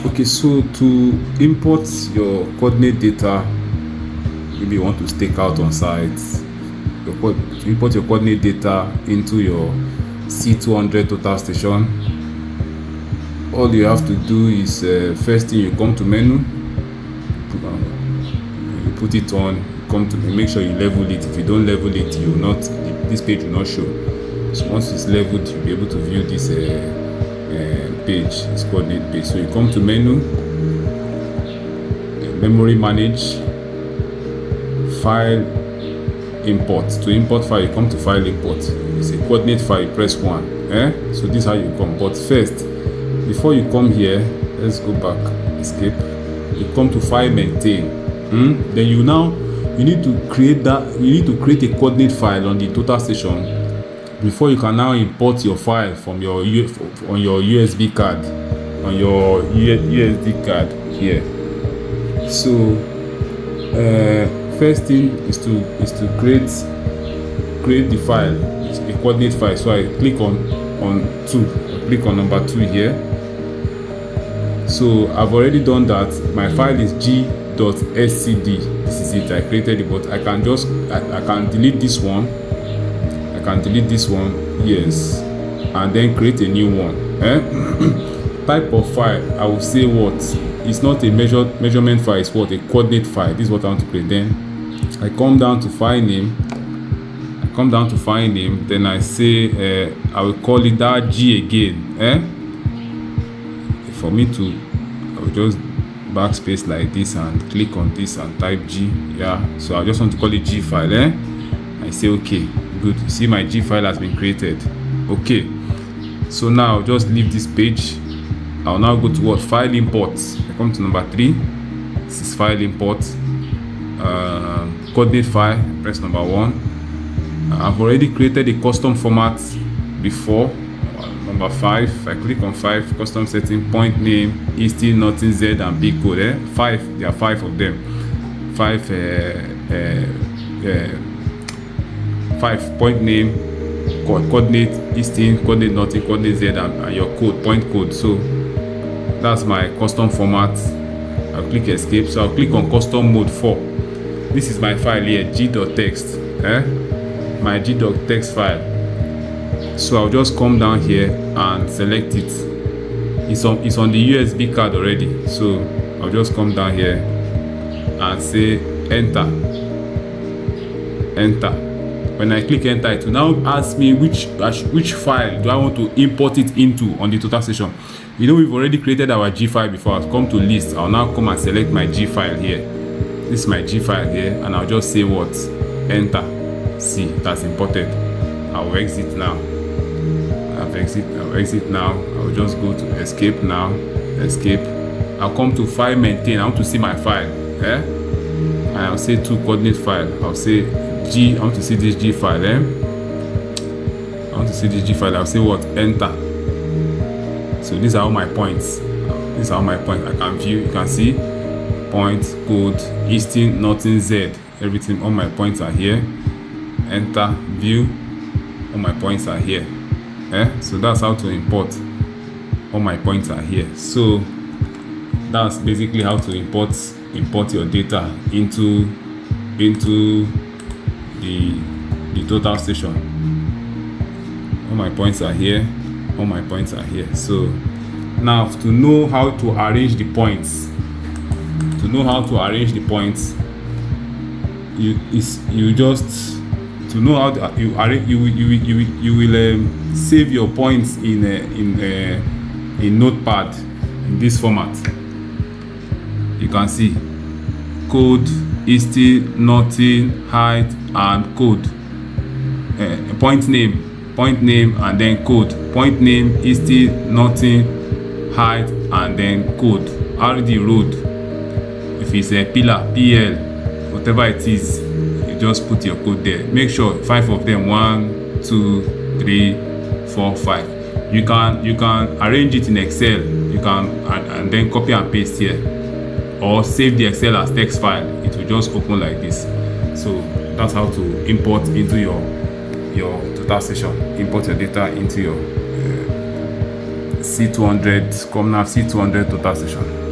Okay, so to import your coordinate data, maybe you want to stake out on site, to import your coordinate data into your C200 total station, all you have to do is first thing, you come to menu, you put it on, come to make sure you level it. If you don't level it, you will not, this page will not show. So once it's leveled, you'll be able to view this page, this coordinate page. So you come to menu, memory manage, file import. To import file, you come to file import. It's a coordinate file, you press 1. So this is how you come. But first, before you come here, let's go back, escape. You come to file maintain. Then you need to create a coordinate file on the total station before you can now import your file from your on your USB card, on your USD card here. So first thing is to create the file, a coordinate file. So I click on 2, I click on number 2 here. So I've already done that. My file is g.scd. This is it, I created it, but I can delete this one. I can delete this one, yes, and then create a new one. Type of file, I will say what? It's not a measurement file, it's what? A coordinate file. This is what I want to create. Then I come down to file name. Then I say I will call it that G again. For me to, I will just backspace like this and click on this and type G. Yeah, so I just want to call it G file. I say okay, good. You see my G file has been created. Okay, so now just leave this page. I'll now go to what? File import. I come to number 3. This is file import. Coordinate file. Press number 1. I've already created a custom format before. Number 5. I click on 5. Custom setting. Point name. Easting, nothing, Z, and big code. 5. There are 5 of them. 5. 5 point name. Coordinate. Easting, coordinate, nothing, coordinate, Z, and your code. Point code. So that's my custom format. I'll click escape. So I'll click on custom mode 4. This is my file here, g.text. My g.text file. So I'll just come down here and select it. It's on the USB card already. So I'll just come down here and say enter. When I click enter, it will now ask me which file do I want to import it into on the total station. You know, we've already created our G file before. I'll come to list. I'll now come and select my G file here. This is my G file here, and I'll just say what? Enter. See, that's imported. I'll exit now. I'll exit now. I'll just go to escape now. Escape. I'll come to file maintain. I want to see my file. And I'll say to coordinate file. I'll say G. I want to see this G file. I want to see this G file. I'll say what? Enter. So these are all my points. I can view. You can see point, code, easting, nothing, Z. Everything. All my points are here. Enter, view. All my points are here. So that's how to import. All my points are here. So that's basically how to import your data into the total station. All my points are here. So now to know how to arrange the points, you will save your points in Notepad in this format. You can see code, easting, nothing, height, and code. Point name, and then code. Point name, easting, nothing, height, and then code. RD road. If it's a pillar, PL, whatever it is, you just put your code there. Make sure 5 of them, 1, 2, 3, 4, 5. You can arrange it in Excel. You can and then copy and paste here, or save the Excel as text file. It will just open like this. So that's how to import into your total station. Import your data into your C200 Comnav C200 total station.